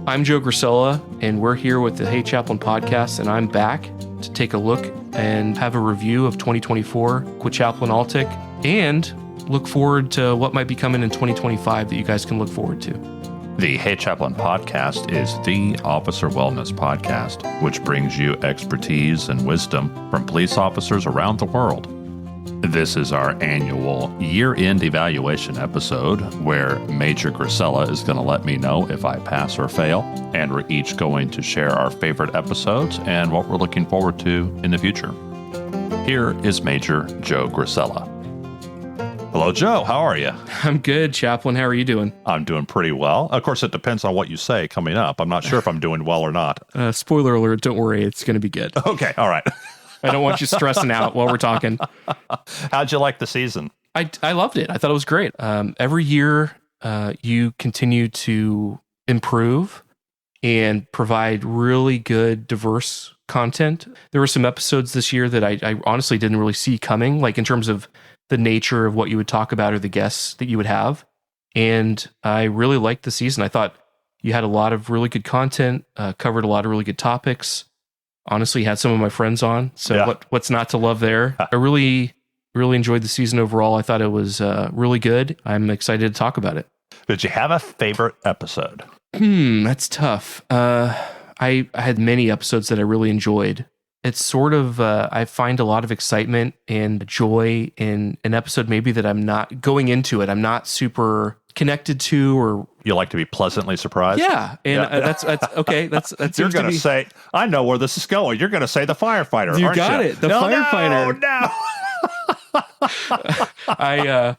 I'm Joe Grasela, and we're here with the Hey Chaplain podcast, and I'm back to take a look and have a review of 2024 with Chaplain Altic, and look forward to what might be coming in 2025 that you guys can look forward to. The Hey Chaplain podcast is the officer wellness podcast, which brings you expertise and wisdom from police officers around the world. This is our annual year-end evaluation episode where Major Grasela is going to let me know if I pass or fail, and we're each going to share our favorite episodes and what we're looking forward to in the future. Here is Major Joe Grasela. Hello, Joe. How are you? I'm good, Chaplain. How are you doing? I'm doing pretty well. Of course, it depends on what you say coming up. I'm not sure if I'm doing well or not. Spoiler alert, don't worry. It's going to be good. Okay. All right. I don't want you stressing out while we're talking. How'd you like the season? I loved it. I thought it was great. Every year, you continue to improve and provide really good, diverse content. There were some episodes this year that I honestly didn't really see coming, like in terms of the nature of what you would talk about or the guests that you would have. And I really liked the season. I thought you had a lot of really good content, covered a lot of really good topics. Honestly, had some of my friends on, so Yeah. what's not to love there? I really enjoyed the season overall. I thought it was really good. I'm excited to talk about it. Did you have a favorite episode? That's tough. I had many episodes that I really enjoyed. It's sort of, I find a lot of excitement and joy in an episode maybe that I'm not going into it. I'm not super connected to, or You like to be pleasantly surprised? yeah. And Yeah. that's okay. That's You're going to say, I know where this is going. You're going to say the firefighter, You aren't got you? it, the firefighter. No.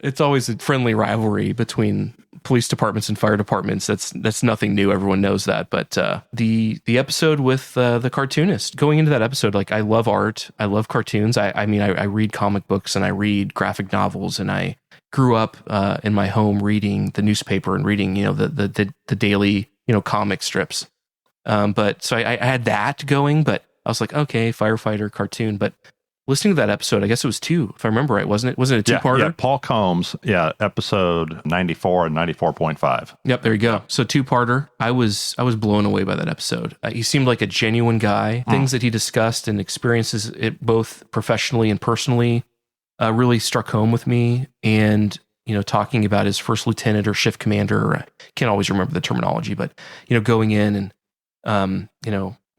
It's always a friendly rivalry between police departments and fire departments. That's nothing new. Everyone knows that. But the episode with the cartoonist, going into that episode, like, I love art. I love cartoons. I mean, I read comic books and I read graphic novels, and I grew up in my home reading the newspaper and reading, the daily, comic strips. But so I had that going, but I was like, okay, firefighter cartoon. But listening to that episode, I guess it was 2, if I remember right, wasn't it? Wasn't it a 2-parter? Yeah, Paul Combs, episode 94 and 94.5. Yep, there you go. So 2-parter. I was blown away by that episode. He seemed like a genuine guy. Things that he discussed and experiences, it both professionally and personally, really struck home with me. And talking about his first lieutenant or shift commander, I can't always remember the terminology, but going in and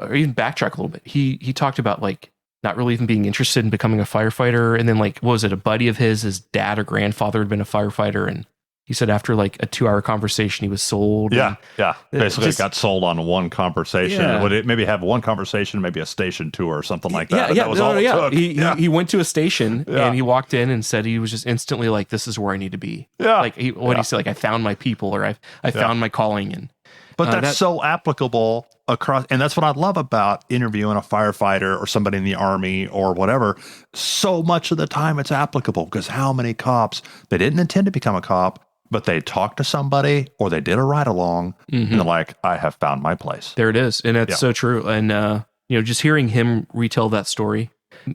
or even backtrack a little bit. He talked about, like, not really even being interested in becoming a firefighter. And then, like, what was it? A buddy of his dad or grandfather had been a firefighter. And he said after like a 2-hour conversation, he was sold. Yeah. Basically, just got sold on one conversation. Yeah. Would it maybe have one conversation, maybe a station tour or something like that? Yeah, That was all it took. He went to a station Yeah. and he walked in and said he was just instantly like, this is where I need to be. Yeah. Like, what do you say? Like, I found my people, or I found my calling. And But that's so applicable across, and that's what I love about interviewing a firefighter or somebody in the Army or whatever. So much of the time it's applicable, because how many cops, they didn't intend to become a cop, but they talked to somebody or they did a ride along, and they're like, I have found my place. There it is. And that's so true. And, just hearing him retell that story,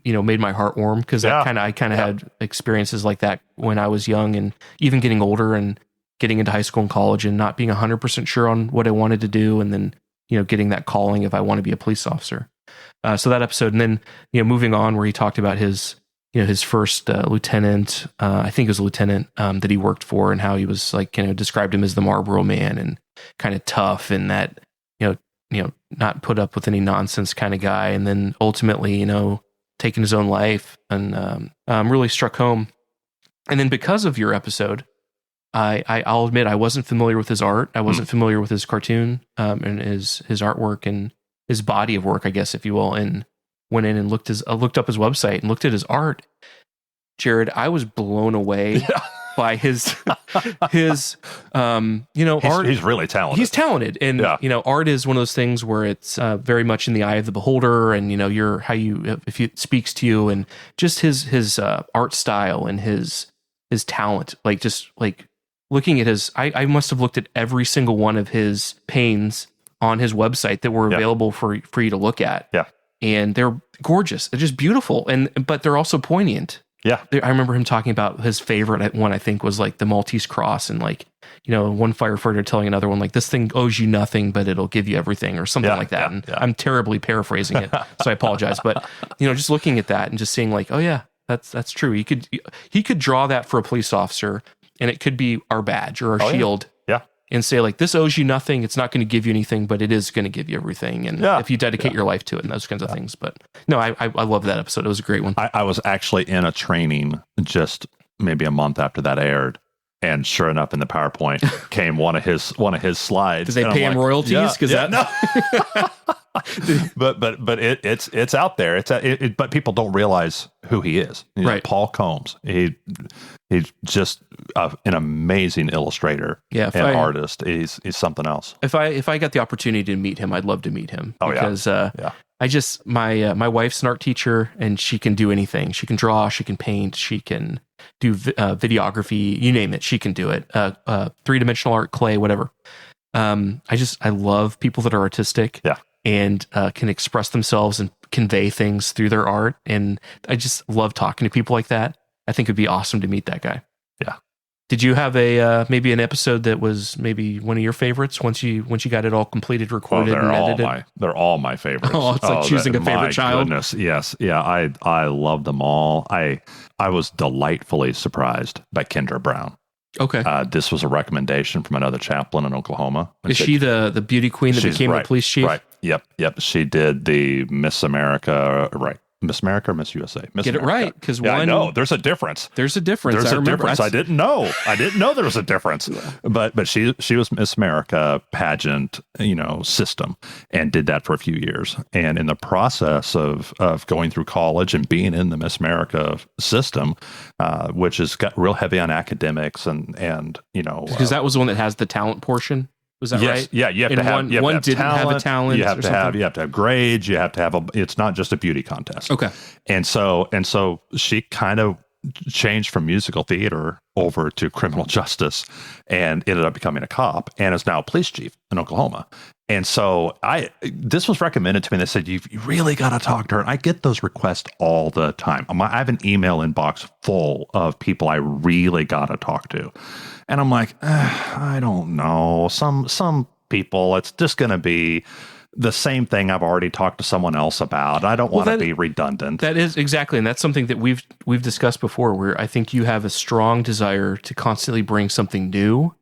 made my heart warm, because I kind of had experiences like that when I was young, and even getting older and getting into high school and college and not being 100% sure on what I wanted to do. And then, getting that calling if I want to be a police officer. So that episode, and then, moving on, where he talked about his first lieutenant, I think it was a lieutenant that he worked for, and how he was like, described him as the Marlboro Man, and kind of tough, and that, not put up with any nonsense kind of guy. And then ultimately, taking his own life, and really struck home. And then because of your episode, I'll admit I wasn't familiar with his art. I wasn't familiar with his cartoon and his artwork and his body of work, I guess, if you will, and went in and looked up his website and looked at his art. Jared, I was blown away by his art. He's really talented. He's talented, and art is one of those things where it's very much in the eye of the beholder, and if it speaks to you, and just his art style and his talent, like, just like looking at his, I must have looked at every single one of his paintings on his website that were available for you to look at. Yeah. And they're gorgeous. They're just beautiful. But they're also poignant. Yeah. I remember him talking about his favorite one, I think, was like the Maltese Cross, and like, one firefighter telling another one, like, this thing owes you nothing, but it'll give you everything, or something like that. And I'm terribly paraphrasing it, so I apologize. But, just looking at that and just seeing like, oh yeah, that's true. He could draw that for a police officer, and it could be our badge or our shield. Yeah. And say like, this owes you nothing. It's not going to give you anything, but it is going to give you everything. And if you dedicate your life to it and those kinds of things. But no, I love that episode. It was a great one. I was actually in a training just maybe a month after that aired. And sure enough, in the PowerPoint came one of his slides. Did they pay him royalties? No. but it's out there. But people don't realize who he is. Right. Paul Combs. He's just an amazing illustrator and artist. He's something else. If I got the opportunity to meet him, I'd love to meet him. Because my wife's an art teacher, and she can do anything. She can draw, she can paint, she can do videography, you name it, she can do it. 3-dimensional art, clay, whatever. I love people that are artistic and can express themselves and convey things through their art. And I just love talking to people like that. I think it'd be awesome to meet that guy. Yeah. Did you have maybe an episode that was maybe one of your favorites once you got it all completed, recorded, and edited? They're all my favorites. Oh, it's like choosing a favorite child. Goodness, yes, yeah, I love them all. I was delightfully surprised by Kendra Brown. Okay, this was a recommendation from another chaplain in Oklahoma. Is she the beauty queen that became the police chief? Right. Yep. She did the Miss America. Right. Miss America or Miss USA? Miss Get America. It right, because I know there's a difference. There's a difference. I didn't know. I didn't know there was a difference. But she was Miss America pageant, system, and did that for a few years. And in the process of going through college and being in the Miss America system, which has got real heavy on academics and because that was the one that has the talent portion. Was that right? Yeah, you have to have one didn't have a talent. You have to have grades. You have to have it's not just a beauty contest. Okay. And so she kind of changed from musical theater over to criminal justice and ended up becoming a cop and is now a police chief in Oklahoma. And so this was recommended to me. They said, you really got to talk to her. And I get those requests all the time. I have an email inbox full of people I really got to talk to. And I'm like, I don't know. Some people, it's just going to be the same thing I've already talked to someone else about. I don't want to be redundant. That is exactly. And that's something that we've discussed before, where I think you have a strong desire to constantly bring something new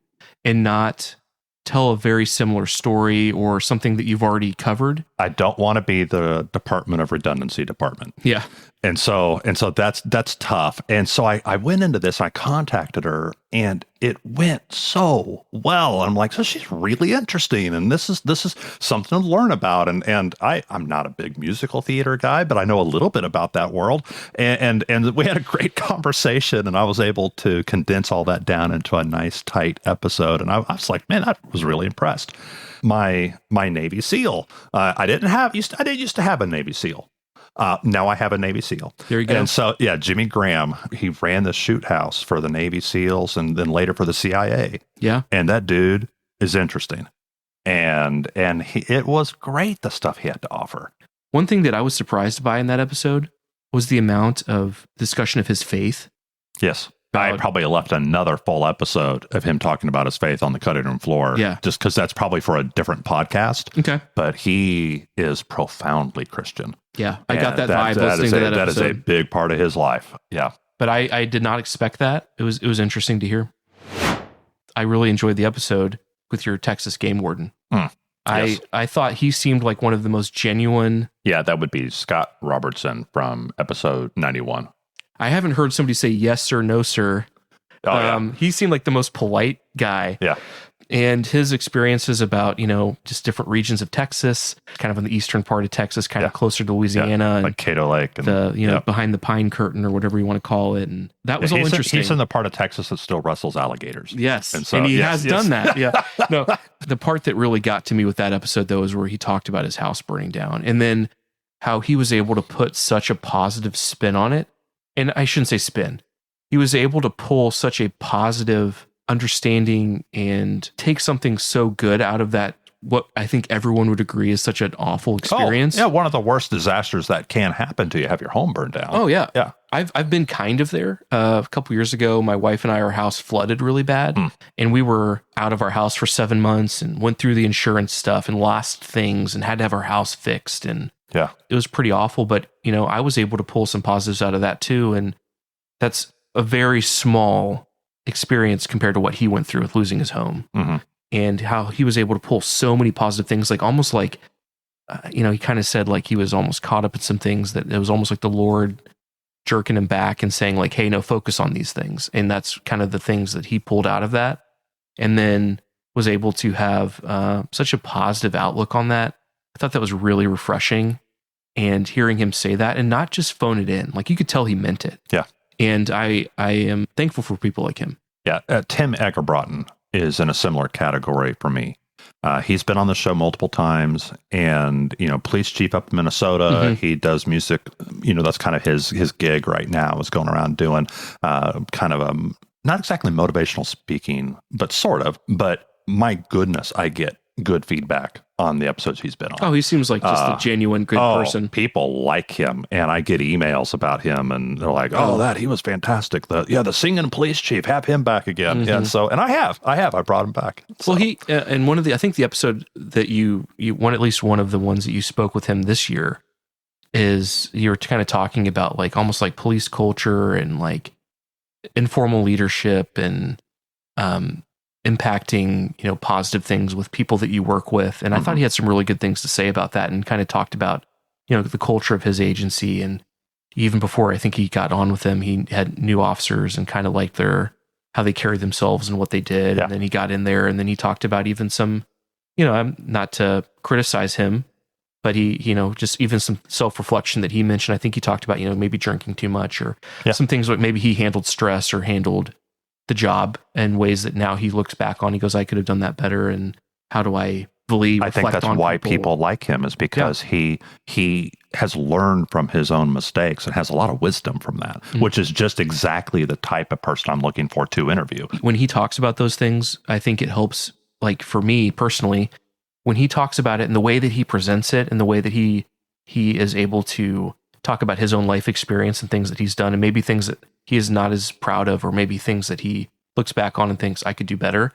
and not tell a very similar story or something that you've already covered. I don't want to be the Department of Redundancy department. Yeah. And so that's tough. And so I went into this, I contacted her, and it went so well. I'm like, so she's really interesting, and this is something to learn about. And I'm not a big musical theater guy, but I know a little bit about that world. And we had a great conversation, and I was able to condense all that down into a nice, tight episode. And I was like, man, I was really impressed. My Navy SEAL, I didn't used to have a Navy SEAL. Now I have a Navy SEAL. There you go. And so, Jimmy Graham, he ran the shoot house for the Navy SEALs and then later for the CIA. Yeah. And that dude is interesting. And it was great, the stuff he had to offer. One thing that I was surprised by in that episode was the amount of discussion of his faith. Yes. I probably left another full episode of him talking about his faith on the cutting room floor. Yeah. Just because that's probably for a different podcast. Okay. But he is profoundly Christian. Yeah. I got that vibe listening to that episode. That is a big part of his life. Yeah. But I did not expect that. It was interesting to hear. I really enjoyed the episode with your Texas game warden. Yes. I thought he seemed like one of the most genuine. Yeah, that would be Scott Robertson from episode 91. I haven't heard somebody say yes sir, no sir. Oh, yeah. He seemed like the most polite guy. Yeah. And his experiences about, just different regions of Texas, kind of in the eastern part of Texas, kind of closer to Louisiana. Like Cato Lake. And behind the pine curtain or whatever you want to call it. And that was all interesting. He's in the part of Texas that still wrestles alligators. Yes. And he has done that. Yeah. No, the part that really got to me with that episode, though, is where he talked about his house burning down. And then how he was able to put such a positive spin on it. And I shouldn't say spin. He was able to pull such a positive understanding and take something so good out of that, what I think everyone would agree is such an awful experience. Oh, yeah, one of the worst disasters that can happen to you, have your home burned down. Oh, yeah. Yeah. I've been kind of there. A couple years ago, my wife and I, our house flooded really bad, and we were out of our house for 7 months and went through the insurance stuff and lost things and had to have our house fixed. And it was pretty awful. But I was able to pull some positives out of that too, and that's a very small experience compared to what he went through with losing his home, and how he was able to pull so many positive things, like almost like he kind of said like he was almost caught up in some things that it was almost like the Lord jerking him back and saying like, hey, no, focus on these things. And that's kind of the things that he pulled out of that, and then was able to have such a positive outlook on that. I thought that was really refreshing, and hearing him say that and not just phone it in, like you could tell he meant it. Yeah. And I am thankful for people like him. Yeah. Tim Eggebraaten is in a similar category for me. He's been on the show multiple times, and police chief up in Minnesota. He does music. That's kind of his gig right now, is going around doing kind of not exactly motivational speaking, but sort of. But my goodness, I get good feedback on the episodes he's been on. Oh, he seems like just a genuine good person. People like him, and I get emails about him, and they're like, "Oh, he was fantastic. The singing police chief, have him back again." And I brought him back. So. Well, he and one of the, I think the episode that you one, at least one of the ones that you spoke with him this year, is you were kind of talking about like almost like police culture and like informal leadership and impacting, positive things with people that you work with. And I thought he had some really good things to say about that, and kind of talked about, the culture of his agency. And even before I think he got on with them, he had new officers and kind of like how they carry themselves and what they did. And then he got in there, and then he talked about even some, I'm not to criticize him, but he, just even some self-reflection that he mentioned. I think he talked about, maybe drinking too much or some things like maybe he handled stress or handled the job in ways that now he looks back on. He goes, I could have done that better. And how do I really reflect on I think that's why people like him, is because he has learned from his own mistakes and has a lot of wisdom from that, which is just exactly the type of person I'm looking for to interview. When he talks about those things, I think it helps, like for me personally, when he talks about it and the way that he presents it and the way that he is able to talk about his own life experience and things that he's done, and maybe things that he is not as proud of, or maybe things that he looks back on and thinks I could do better.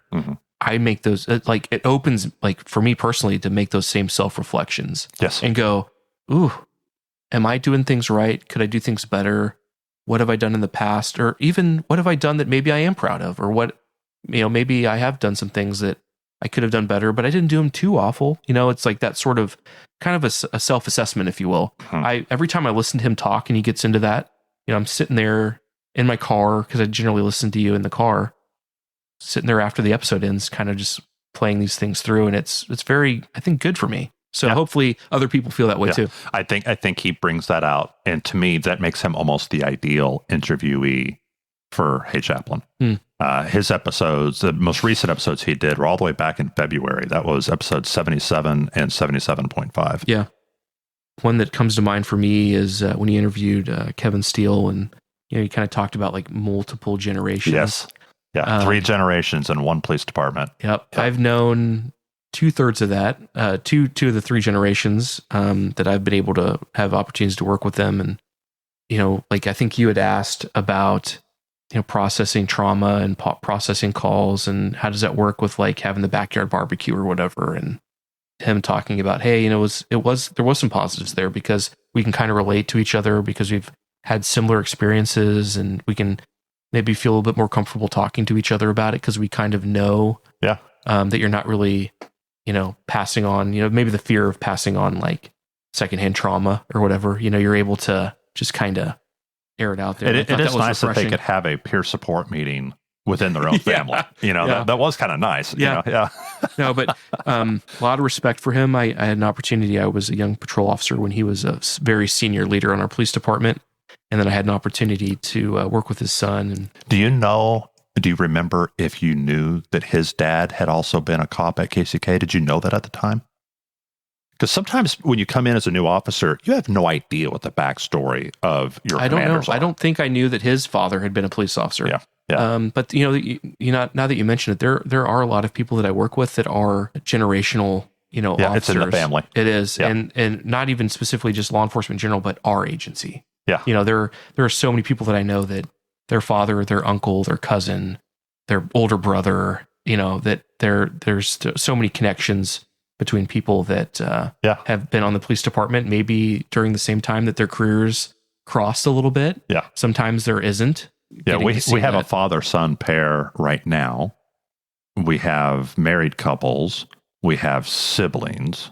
I make those, like, it opens, like for me personally, to make those same self-reflections. Yes. And go, ooh, am I doing things right? Could I do things better? What have I done in the past? Or even what have I done that maybe I am proud of? Or what, maybe I have done some things that I could have done better, but I didn't do them too awful. It's like that sort of kind of a self-assessment, if you will. Every time I listen to him talk and he gets into that, I'm sitting there in my car, because I generally listen to you in the car, sitting there after the episode ends, kind of just playing these things through. And it's very, I think, good for me. So hopefully other people feel that way too. I think he brings that out. And to me, that makes him almost the ideal interviewee for Hey Chaplain. His episodes, the most recent episodes he did, were all the way back in February. That was episode 77 and 77.5. Yeah. One that comes to mind for me is when he interviewed Kevin Steele, and he kind of talked about like multiple generations. Yes. Yeah. 3 generations in one police department. Yep. I've known 2/3 of that, two of the 3 generations that I've been able to have opportunities to work with them. And, like I think you had asked about, processing trauma and processing calls, and how does that work with like having the backyard barbecue or whatever. And him talking about, hey, there was some positives there, because we can kind of relate to each other because we've had similar experiences, and we can maybe feel a little bit more comfortable talking to each other about it, because we kind of know that you're not really, passing on, maybe the fear of passing on like secondhand trauma or whatever, you're able to just kind of air it out there. It is nice that they could have a peer support meeting within their own family. That was kind of nice. No, but a lot of respect for him. I had an opportunity. I was a young patrol officer when he was a very senior leader on our police department. And then I had an opportunity to work with his son. And do you remember if you knew that his dad had also been a cop at KCK? Did you know that at the time? Because sometimes when you come in as a new officer, you have no idea what the backstory of your commanders are. I don't think I knew that his father had been a police officer. Yeah. But now that you mention it, there are a lot of people that I work with that are generational, officers. It's in the family. It is, and not even specifically just law enforcement in general, but our agency. Yeah. There are so many people that I know that their father, their uncle, their cousin, their older brother, that there's so many connections between people that have been on the police department, maybe during the same time that their careers crossed a little bit. Yeah. Sometimes there isn't. Yeah, we have a father-son pair right now. We have married couples. We have siblings.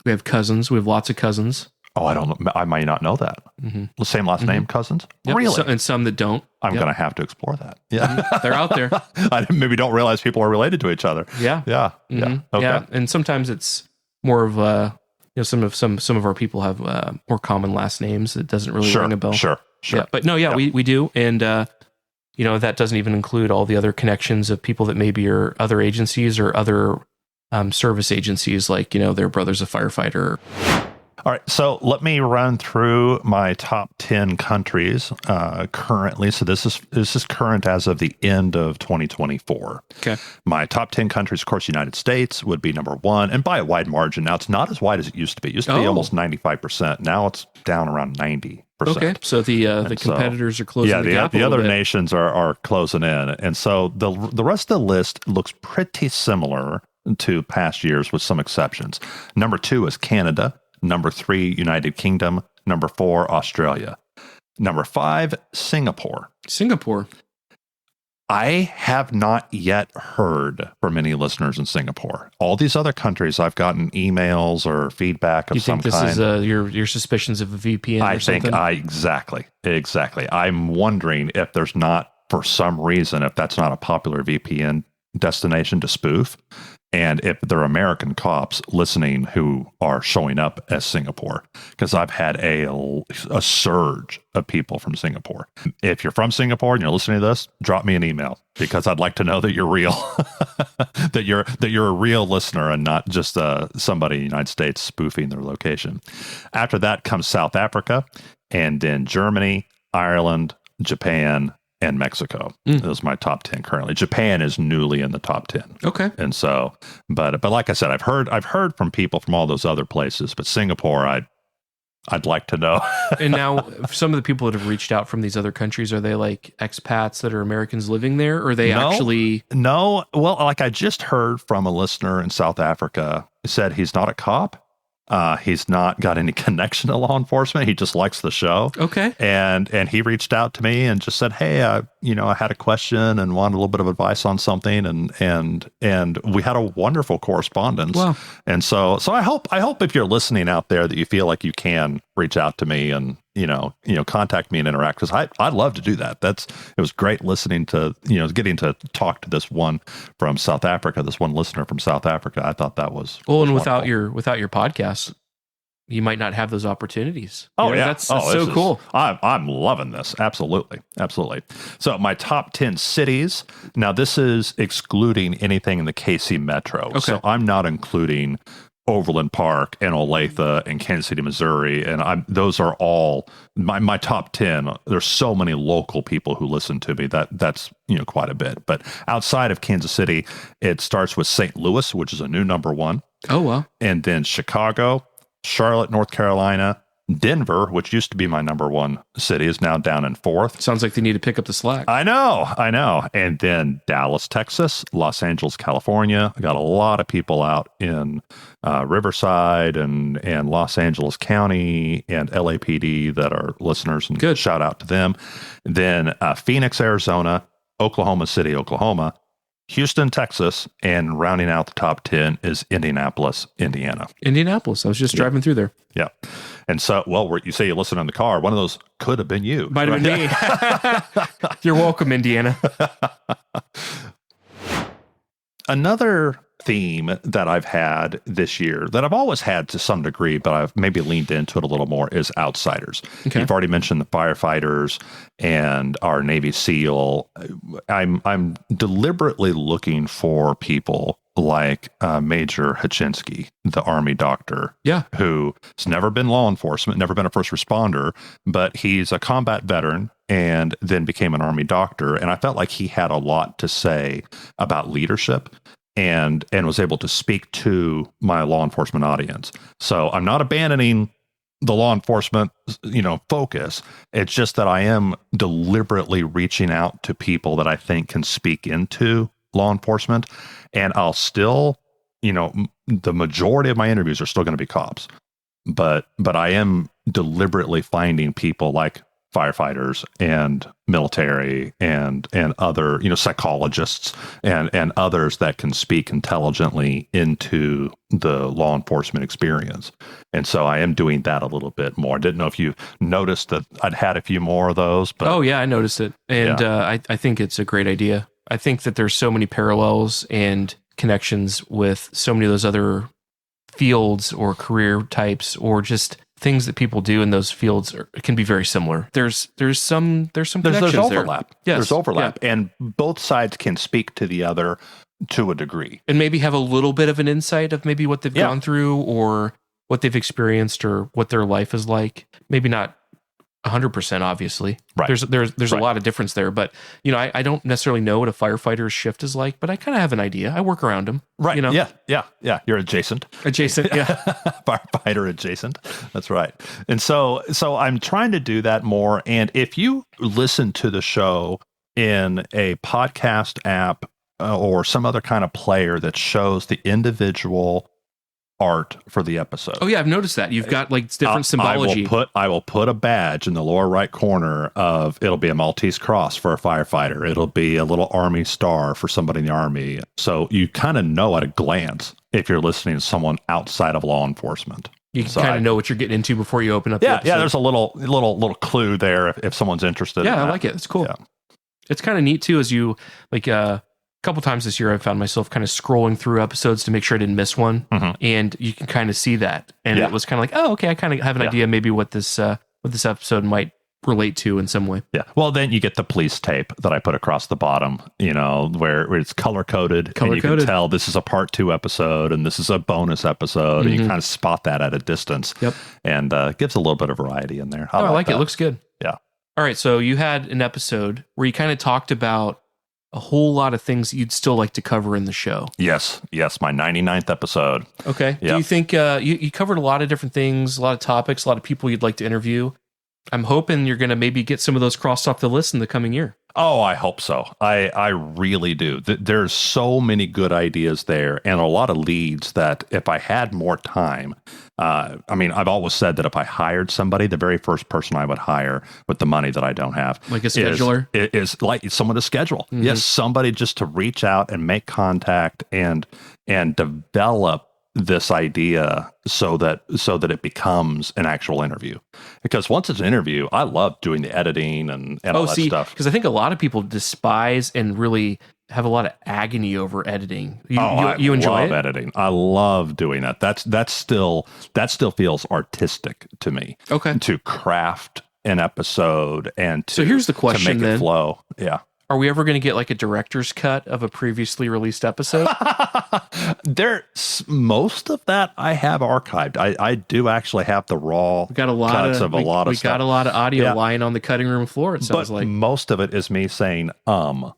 We have cousins. We have lots of cousins. Oh, I don't know. I might not know that. Mm-hmm. The same last name cousins? Yep. Really? And some that don't. I'm going to have to explore that. Yeah. They're out there. I maybe don't realize people are related to each other. Yeah. Yeah. Mm-hmm. Yeah. Okay. Yeah. And sometimes it's more of some of our people have more common last names. It doesn't really ring a bell. Sure. Yeah. But no, we do. And that doesn't even include all the other connections of people that maybe are other agencies or other service agencies, like, they're brothers a firefighter. All right, so let me run through my top 10 countries currently. So this is current as of the end of 2024. Okay. My top 10 countries, of course, United States would be number one, and by a wide margin. Now, it's not as wide as it used to be. It used to be almost 95%. Now it's down around 90%. Okay, so the competitors are closing the gap. The other nations are closing in. And so the rest of the list looks pretty similar to past years with some exceptions. Number 2 is Canada. Number 3, United Kingdom. Number 4, Australia. Number 5, Singapore. Singapore. I have not yet heard from any listeners in Singapore. All these other countries, I've gotten emails or feedback of some kind. You think this is your suspicions of a VPN or something? Exactly. I'm wondering if there's not, for some reason, if that's not a popular VPN destination to spoof. And if there are American cops listening who are showing up as Singapore, because I've had a surge of people from Singapore. If you're from Singapore and you're listening to this, drop me an email, because I'd like to know that you're real, that you're a real listener and not just somebody in the United States spoofing their location. After that comes South Africa, and then Germany, Ireland, Japan, and Mexico. Those are my top 10 currently. Japan is newly in the top 10. Okay. And so, but like I said, I've heard from people from all those other places, but Singapore, I'd like to know. And now, some of the people that have reached out from these other countries, are they like expats that are Americans living there, or are they actually? No. Well, like I just heard from a listener in South Africa who said he's not a cop. He's not got any connection to law enforcement. He just likes the show. Okay. And he reached out to me and just said, "Hey, I had a question and wanted a little bit of advice on something." And we had a wonderful correspondence. Wow. And so I hope if you're listening out there that you feel like you can reach out to me and contact me and interact, because I'd love to do that. It was great listening to, getting to talk to this one from South Africa, this one listener from South Africa. I thought that was and without your podcast, you might not have those opportunities. Oh, yeah. That's so cool. I'm loving this. Absolutely. So my top 10 cities. Now, this is excluding anything in the KC Metro. Okay. So I'm not including Overland Park and Olathe and Kansas City, Missouri. And those are all my top 10. There's so many local people who listen to me that's quite a bit. But outside of Kansas City, it starts with St. Louis, which is a new number 1. Oh, wow. And then Chicago, Charlotte, North Carolina, Denver, which used to be my number 1 city, is now down in 4th. Sounds like they need to pick up the slack. I know. And then Dallas, Texas, Los Angeles, California. I got a lot of people out in Riverside and Los Angeles County and LAPD that are listeners, and good. Shout out to them. Then Phoenix, Arizona, Oklahoma City, Oklahoma, Houston, Texas, and rounding out the top 10 is Indianapolis, Indiana. Indianapolis. I was just driving through there. Yeah. And so, you say you listen in the car. One of those could have been you. Might have been me. You're welcome, Indiana. Another theme that I've had this year, that I've always had to some degree, but I've maybe leaned into it a little more, is outsiders. Okay. You've already mentioned the firefighters and our Navy SEAL. I'm deliberately looking for people like Major Hachinsky, the Army doctor, who has never been law enforcement, never been a first responder, but he's a combat veteran and then became an Army doctor. And I felt like he had a lot to say about leadership and was able to speak to my law enforcement audience. So I'm not abandoning the law enforcement, focus. It's just that I am deliberately reaching out to people that I think can speak into law enforcement, and I'll still, the majority of my interviews are still going to be cops, but I am deliberately finding people like firefighters and military and other, psychologists and others that can speak intelligently into the law enforcement experience. And so I am doing that a little bit more. I didn't know if you noticed that I'd had a few more of those. But oh yeah, I noticed it. And I think it's a great idea. I think that there's so many parallels and connections with so many of those other fields or career types, or just things that people do in those fields can be very similar. There's some connections. There's overlap. Yes. There's overlap, and both sides can speak to the other to a degree, and maybe have a little bit of an insight of maybe what they've gone through or what they've experienced or what their life is like. Maybe not 100%, obviously. Right. There's a lot of difference there, but I don't necessarily know what a firefighter's shift is like, but I kind of have an idea. I work around them. Right. Yeah. You're adjacent. Yeah. Firefighter adjacent. That's right. And so I'm trying to do that more. And if you listen to the show in a podcast app or some other kind of player that shows the individual art for the episode. Oh yeah, I've noticed that. You've got like different symbology. I will put a badge in the lower right corner of, it'll be a Maltese cross for a firefighter. It'll be a little Army star for somebody in the Army. So you kind of know at a glance if you're listening to someone outside of law enforcement. You can kind of know what you're getting into before you open up the episode. Yeah, there's a little clue there if someone's interested. Yeah, I like it. It's cool. Yeah. It's kind of neat too, as you like couple times this year I found myself kind of scrolling through episodes to make sure I didn't miss one, and you can kind of see that, and it was kind of like, oh, okay, I kind of have an idea maybe what this episode might relate to in some way. Yeah. Well, then you get the police tape that I put across the bottom, where it's color coded, and you can tell this is a part 2 episode and this is a bonus episode, and you kind of spot that at a distance. Yep. And gives a little bit of variety in there. I like it. It looks good. Yeah. All right. So you had an episode where you kind of talked about a whole lot of things you'd still like to cover in the show. Yes, my 99th episode. Okay. Yep. Do you think you covered a lot of different things, a lot of topics, a lot of people you'd like to interview? I'm hoping you're going to maybe get some of those crossed off the list in the coming year. Oh, I hope so. I really do. There's so many good ideas there and a lot of leads that if I had more time, I've always said that if I hired somebody, the very first person I would hire with the money that I don't have, like a scheduler, is like someone to schedule. Mm-hmm. Yes, somebody just to reach out and make contact and develop this idea so that it becomes an actual interview. Because once it's an interview, I love doing the editing and all that stuff. Because I think a lot of people despise and really have a lot of agony over editing. You enjoy it? I love editing. I love doing that. That still feels artistic to me. Okay. To craft an episode and to, so here's the question, to make it flow. Yeah. Are we ever going to get like a director's cut of a previously released episode? Most of that I have archived. I do actually have the raw cuts of a lot of stuff. We got a lot of audio lying on the cutting room floor, it sounds like. Most of it is me saying, And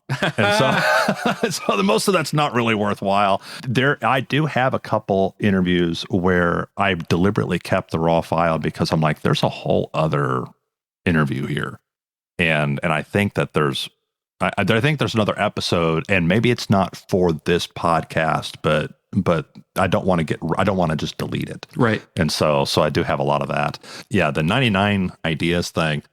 so most of that's not really worthwhile. I do have a couple interviews where I deliberately kept the raw file because I'm like, there's a whole other interview here. And I think that I think there's another episode, and maybe it's not for this podcast, but I don't want to just delete it. Right. And so I do have a lot of that. Yeah. The 99 ideas thing.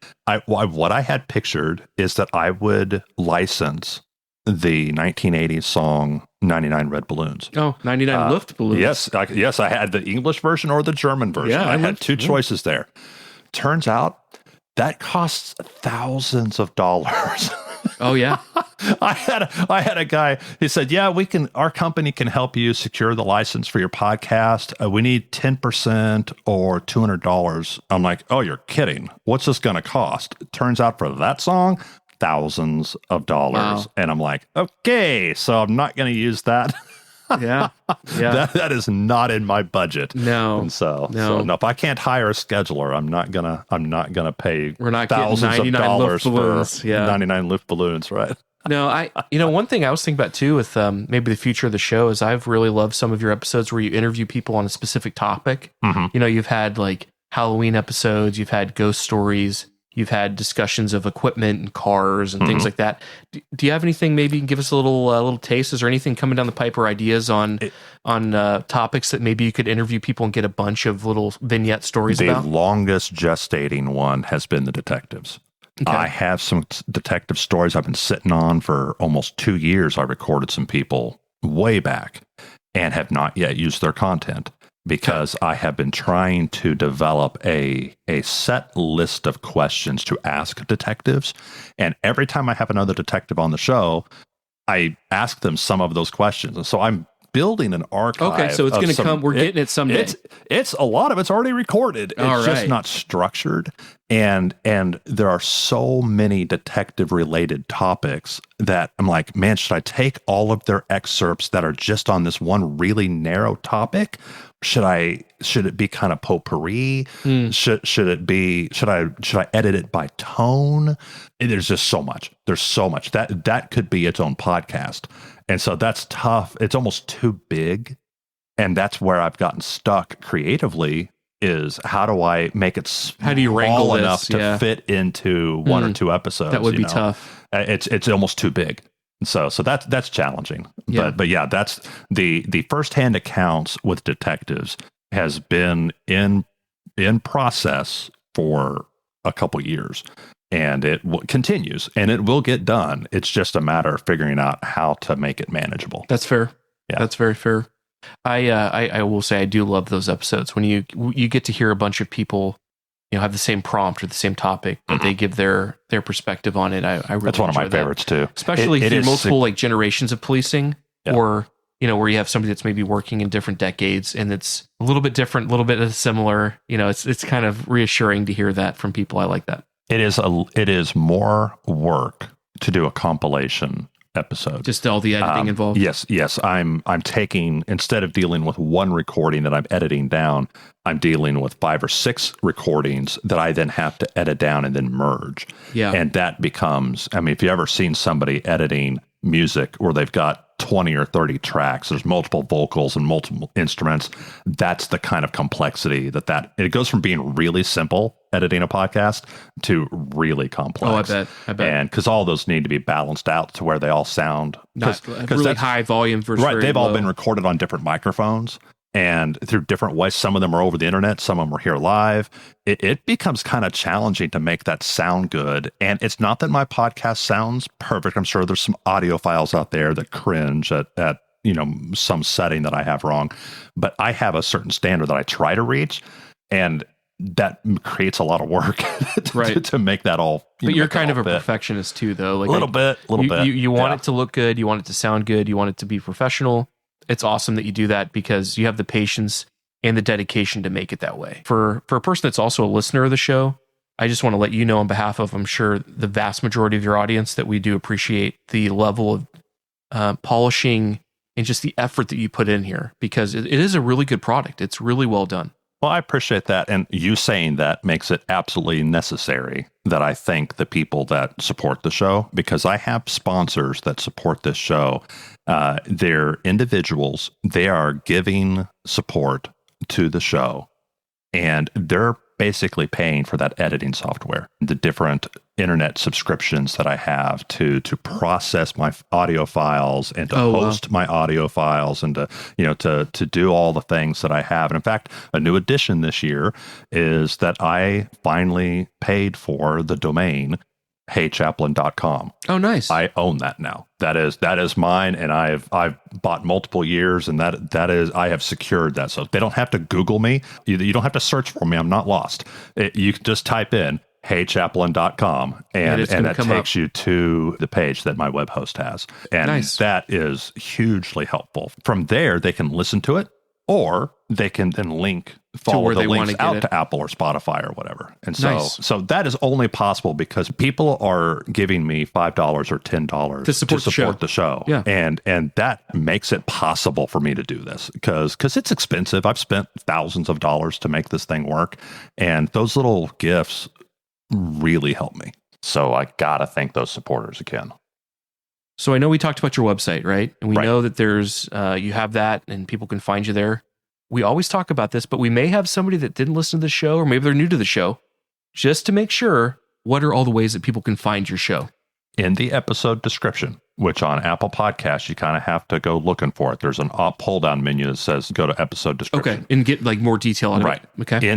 What I had pictured is that I would license the 1980s song 99 Red Balloons. Oh, 99 Luft Balloons. Yes. I had the English version or the German version. Yeah, I had two choices there. Turns out that costs thousands of dollars. Oh yeah. I had a guy, he said, yeah, our company can help you secure the license for your podcast. We need 10% or $200. I'm like, oh, you're kidding. What's this going to cost? It turns out for that song, thousands of dollars. Wow. And I'm like, okay, so I'm not going to use that. Yeah. That is not in my budget. No. And so if I can't hire a scheduler, I'm not gonna pay thousands of dollars for 99 Luft balloons, right? No, one thing I was thinking about too with maybe the future of the show is I've really loved some of your episodes where you interview people on a specific topic. Mm-hmm. You've had like Halloween episodes, you've had ghost stories, you've had discussions of equipment and cars and things like that. Do you have anything? Maybe you can give us a little taste. Is there anything coming down the pipe or ideas on topics that maybe you could interview people and get a bunch of little vignette stories about? The longest gestating one has been the detectives. Okay. I have some detective stories I've been sitting on for almost 2 years. I recorded some people way back and have not yet used their content, because I have been trying to develop a set list of questions to ask detectives. And every time I have another detective on the show, I ask them some of those questions. And so I'm building an archive. Okay, so it's going to come. We're getting it someday. It's a lot of it's already recorded. It's just not structured. And there are so many detective related topics that I'm like, man, should I take all of their excerpts that are just on this one really narrow topic? Should it be kind of potpourri? Should I edit it by tone? There's just so much. There's so much that could be its own podcast. And so that's tough. It's almost too big. And that's where I've gotten stuck creatively, is how do I make it small enough to fit into one or two episodes? That would be tough. It's almost too big. So that's challenging. Yeah. But yeah, that's the firsthand accounts with detectives has been in process for a couple years. And it continues, and it will get done. It's just a matter of figuring out how to make it manageable. That's fair. Yeah, that's very fair. I will say I do love those episodes when you get to hear a bunch of people, have the same prompt or the same topic, but they give their perspective on it. I really that's one of my favorites too. Especially through multiple generations of policing, or where you have somebody that's maybe working in different decades, and it's a little bit different, a little bit similar. It's kind of reassuring to hear that from people. I like that. It is more work to do a compilation episode. Just all the editing involved. Yes. I'm taking, instead of dealing with one recording that I'm editing down, I'm dealing with 5 or 6 recordings that I then have to edit down and then merge. Yeah. And that becomes, if you've ever seen somebody editing music where they've got 20 or 30 tracks, there's multiple vocals and multiple instruments, that's the kind of complexity that it goes from being really simple editing a podcast to really complex. Oh, I bet. And because all those need to be balanced out to where they all sound really high volume versus right. They've low. all been recorded on different microphones and through different ways. Some of them are over the internet, some of them are here live. It becomes kind of challenging to make that sound good. And it's not that my podcast sounds perfect. I'm sure there's some audiophiles out there that cringe at some setting that I have wrong, but I have a certain standard that I try to reach, and that creates a lot of work to make that all. But you're kind of a perfectionist too, though. Like a little bit. You want it to look good. You want it to sound good. You want it to be professional. It's awesome that you do that because you have the patience and the dedication to make it that way. For a person that's also a listener of the show, I just want to let you know on behalf of, I'm sure, the vast majority of your audience, that we do appreciate the level of polishing and just the effort that you put in here, because it is a really good product. It's really well done. Well, I appreciate that. And you saying that makes it absolutely necessary that I thank the people that support the show, because I have sponsors that support this show. They're individuals. They are giving support to the show, and they're basically paying for that editing software, the different internet subscriptions that I have to process my audio files and to host my audio files and to do all the things that I have. And in fact, a new addition this year is that I finally paid for the domain HeyChaplain.com. Oh, nice. I own that now. That is mine, and I've bought multiple years, and that is, I have secured that. So they don't have to Google me. You don't have to search for me. I'm not lost. You can just type in HeyChaplain.com, and that takes you to the page that my web host has. And that is hugely helpful. From there, they can listen to it, or they can then follow the links out to Apple or Spotify or whatever. And so that is only possible because people are giving me $5 or $10 to support the show. Yeah. And that makes it possible for me to do this because it's expensive. I've spent thousands of dollars to make this thing work. And those little gifts really help me. So I got to thank those supporters again. So I know we talked about your website, right? And we know that there's, you have that and people can find you there. we always talk about this, but we may have somebody that didn't listen to the show, or maybe they're new to the show, just to make sure, what are all the ways that people can find your show? In the episode description, which on Apple Podcasts, you kind of have to go looking for it. There's an pull-down menu that says go to episode description. Okay, and get like more detail on right. it. Okay.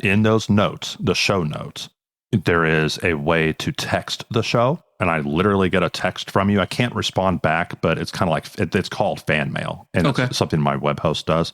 In those notes, the show notes, there is a way to text the show, and I literally get a text from you. I can't respond back, but it's kind of like, it's called fan mail, and it's something my web host does.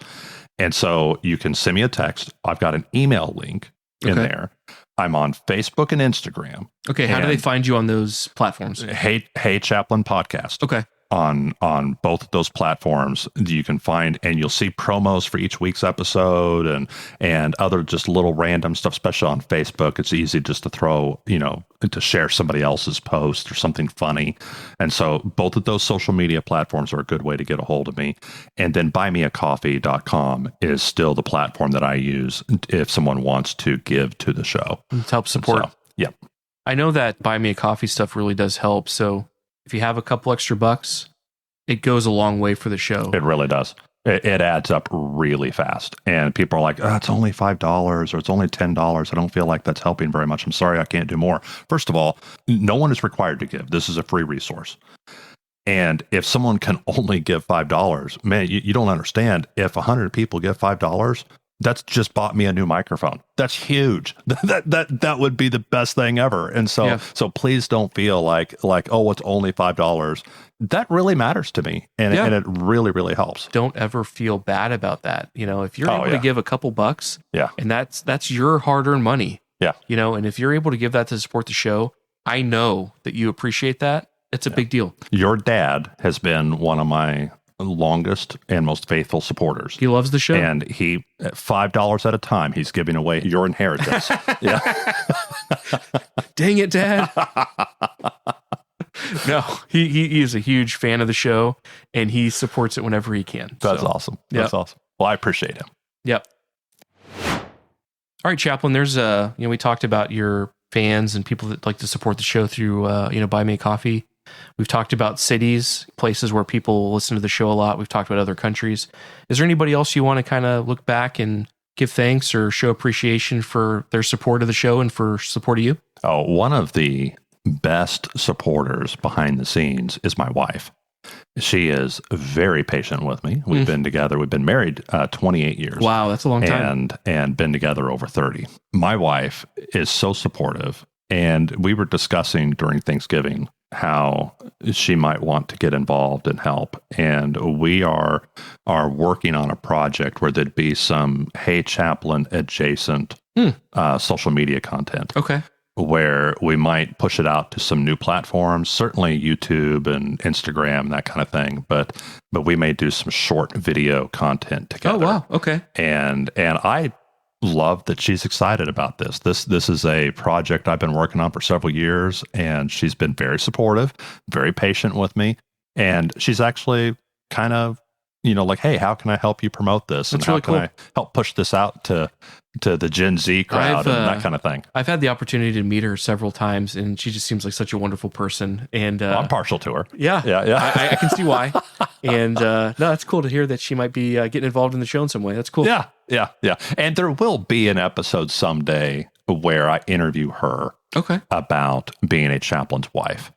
And so you can send me a text. I've got an email link in there. I'm on Facebook and Instagram. Okay, how do they find you on those platforms? Hey Chaplain Podcast. Okay. On both of those platforms, you can find, and you'll see promos for each week's episode and other just little random stuff, especially on Facebook. It's easy just to throw, to share somebody else's post or something funny. And so both of those social media platforms are a good way to get a hold of me. And then buymeacoffee.com is still the platform that I use if someone wants to give to the show. To help support. Yep. I know that Buy Me a Coffee stuff really does help. So if you have a couple extra bucks, it goes a long way for the show. It really does. It adds up really fast. And people are like, it's only $5 or it's only $10. I don't feel like that's helping very much. I'm sorry, I can't do more. First of all, no one is required to give. This is a free resource. And if someone can only give $5, man, you don't understand. If 100 people give $5, that's just bought me a new microphone. That's huge. That would be the best thing ever. And so please don't feel like, oh, it's only $5. That really matters to me. And it really, really helps. Don't ever feel bad about that. If you're able to give a couple bucks, and that's your hard-earned money. Yeah. And if you're able to give that to support the show, I know that you appreciate that. It's a big deal. Your dad has been one of my longest and most faithful supporters. He loves the show. And he, at $5 at a time, he's giving away your inheritance. Dang it, Dad. No, he is a huge fan of the show, and he supports it whenever he can. That's awesome. That's awesome. Well, I appreciate him. Yep. All right, Chaplain, there's we talked about your fans and people that like to support the show through Buy Me a Coffee. We've talked about cities, places where people listen to the show a lot. We've talked about other countries. Is there anybody else you want to kind of look back and give thanks or show appreciation for their support of the show and for support of you? Oh, one of the best supporters behind the scenes is my wife. She is very patient with me. We've been together. We've been married 28 years. Wow, that's a long time. And been together over 30. My wife is so supportive. And we were discussing during Thanksgiving how she might want to get involved and help. And we are working on a project where there'd be some Hey Chaplain adjacent social media content. Okay. Where we might push it out to some new platforms, certainly YouTube and Instagram, that kind of thing. But we may do some short video content together. Oh, wow. Okay. And I love that she's excited about this. This is a project I've been working on for several years, and she's been very supportive, very patient with me. And she's actually kind of, like, hey, how can I help you promote this? That's and how really can cool. I help push this out to the Gen Z crowd and that kind of thing? I've had the opportunity to meet her several times, and she just seems like such a wonderful person. And I'm partial to her. Yeah. I can see why. And no, it's cool to hear that she might be getting involved in the show in some way. That's cool. Yeah. And there will be an episode someday where I interview her about being a chaplain's wife,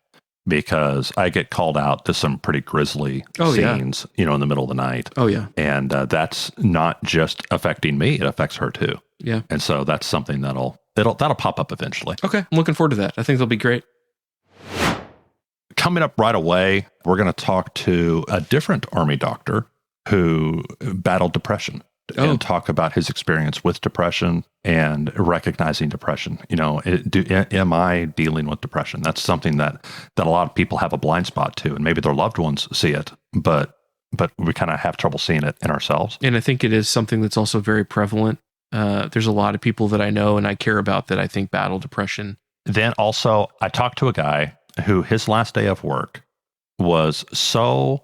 because I get called out to some pretty grisly scenes, in the middle of the night. Oh, yeah. And that's not just affecting me, it affects her too. Yeah. And so that's something that'll pop up eventually. Okay. I'm looking forward to that. I think they'll be great. Coming up right away, we're going to talk to a different Army doctor who battled depression and talk about his experience with depression and recognizing depression. Am I dealing with depression? That's something that a lot of people have a blind spot to, and maybe their loved ones see it, but we kind of have trouble seeing it in ourselves. And I think it is something that's also very prevalent. There's a lot of people that I know and I care about that I think battle depression. Then also, I talked to a guy who his last day of work was so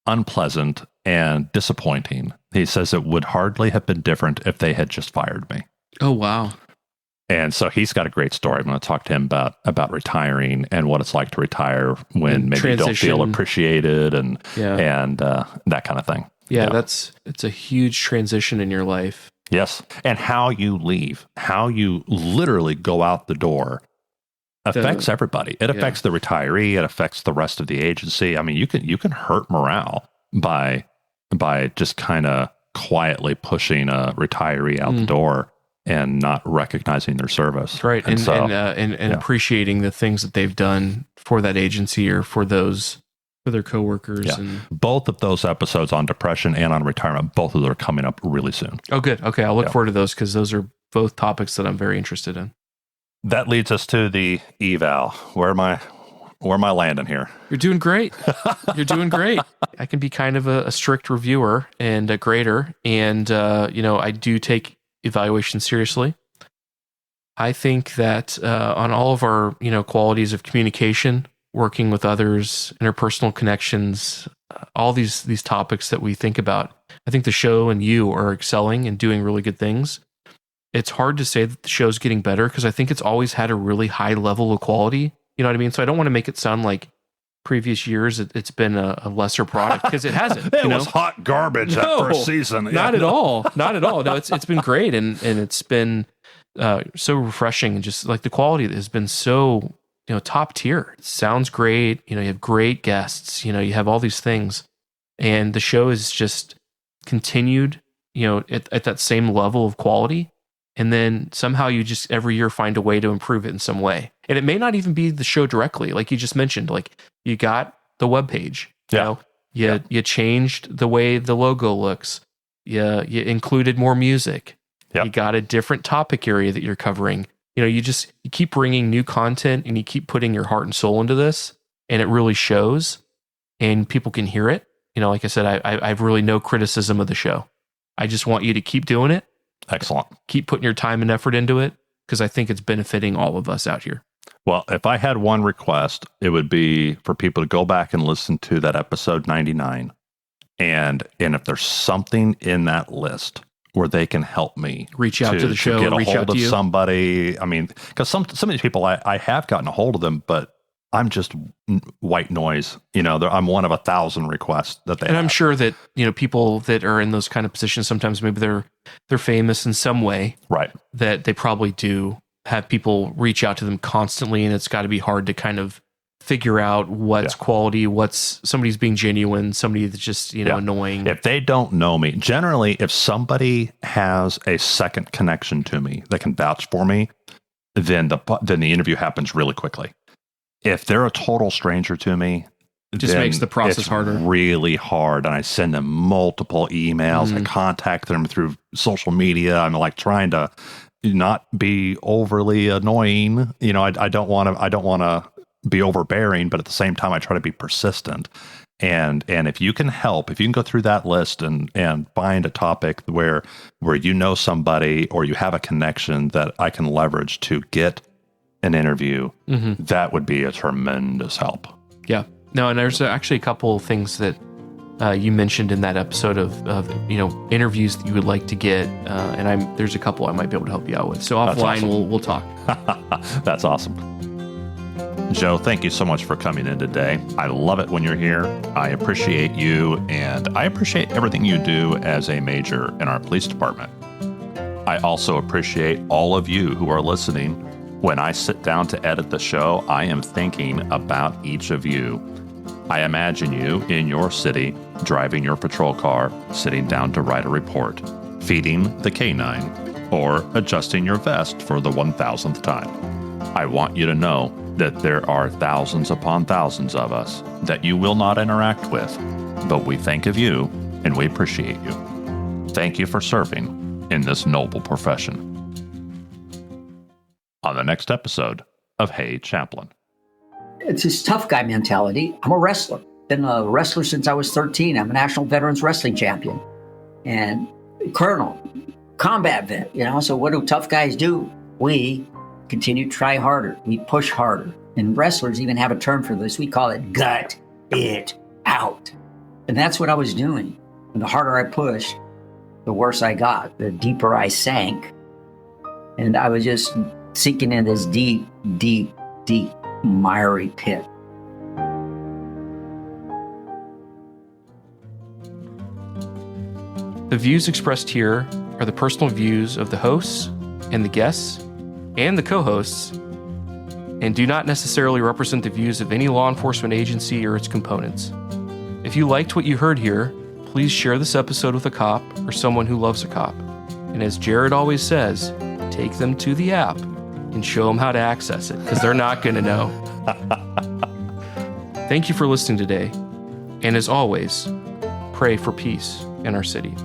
unpleasant and disappointing. He says it would hardly have been different if they had just fired me. Oh, wow. And so he's got a great story. I'm going to talk to him about retiring and what it's like to retire when maybe you don't feel appreciated and that kind of thing. Yeah, it's a huge transition in your life. Yes. And how you leave, how you literally go out the door affects everybody. It affects the retiree. It affects the rest of the agency. I mean, you can hurt morale by just kind of quietly pushing a retiree out the door and not recognizing their service. That's right. And appreciating the things that they've done for that agency or for their coworkers. Yeah. And both of those episodes on depression and on retirement, both of them are coming up really soon. Oh, good. Okay. I'll look forward to those because those are both topics that I'm very interested in. That leads us to the eval. Where am I landing here? You're doing great. You're doing great. I can be kind of a strict reviewer and a grader. And, I do take evaluation seriously. I think that on all of our, qualities of communication, working with others, interpersonal connections, all these topics that we think about, I think the show and you are excelling and doing really good things. It's hard to say that the show's getting better because I think it's always had a really high level of quality. You know what I mean? So I don't want to make it sound like previous years it's been a lesser product because it hasn't. It was hot garbage that first season. Not at all. Not at all. No, it's been great and it's been so refreshing and just like the quality has been so top tier. It sounds great. You have great guests. You have all these things, and the show is just continued. At that same level of quality. And then somehow you just every year find a way to improve it in some way. And it may not even be the show directly, like you just mentioned. Like you got the webpage, you changed the way the logo looks. You included more music. Yep. You got a different topic area that you're covering. You keep bringing new content and you keep putting your heart and soul into this, and it really shows, and people can hear it. Like I said, I have really no criticism of the show. I just want you to keep doing it. Excellent. Keep putting your time and effort into it because I think it's benefiting all of us out here. Well, if I had one request, it would be for people to go back and listen to that episode 99. And if there's something in that list where they can help me reach out to the show, get a reach hold out of to you. Somebody. I mean, because some of these people I have gotten a hold of them, but I'm just white noise. I'm one of 1,000 requests that they. And have. I'm sure that people that are in those kind of positions sometimes maybe they're famous in some way, right? That they probably do have people reach out to them constantly, and it's got to be hard to kind of figure out what's quality, what's somebody's being genuine, somebody that's just annoying. If they don't know me, generally, if somebody has a second connection to me that can vouch for me, then the interview happens really quickly. If they're a total stranger to me, it just makes the process harder. Really hard. And I send them multiple emails. I contact them through social media. I'm like trying to not be overly annoying. I don't want to be overbearing, but at the same time, I try to be persistent. And if you can go through that list and find a topic where somebody or you have a connection that I can leverage to get an interview, that would be a tremendous help. Yeah. No, and there's actually a couple of things that you mentioned in that episode of interviews that you would like to get, and there's a couple I might be able to help you out with. So offline, awesome. We'll talk. That's awesome. Joe, thank you so much for coming in today. I love it when you're here. I appreciate you, and I appreciate everything you do as a major in our police department. I also appreciate all of you who are listening. When I sit down to edit the show, I am thinking about each of you. I imagine you in your city, driving your patrol car, sitting down to write a report, feeding the canine, or adjusting your vest for the 1,000th time. I want you to know that there are thousands upon thousands of us that you will not interact with, but we think of you and we appreciate you. Thank you for serving in this noble profession. On the next episode of Hey Chaplain. It's this tough guy mentality. I'm a wrestler. Been a wrestler since I was 13. I'm a national veterans wrestling champion and colonel, combat vet, so what do tough guys do? We continue to try harder. We push harder. And wrestlers even have a term for this. We call it gut it out. And that's what I was doing. And the harder I pushed, the worse I got, the deeper I sank. And I was just sinking in this deep, deep, deep, miry pit. The views expressed here are the personal views of the hosts and the guests and the co-hosts, and do not necessarily represent the views of any law enforcement agency or its components. If you liked what you heard here, please share this episode with a cop or someone who loves a cop. And as Jared always says, take them to the app and show them how to access it, because they're not going to know. Thank you for listening today. And as always, pray for peace in our city.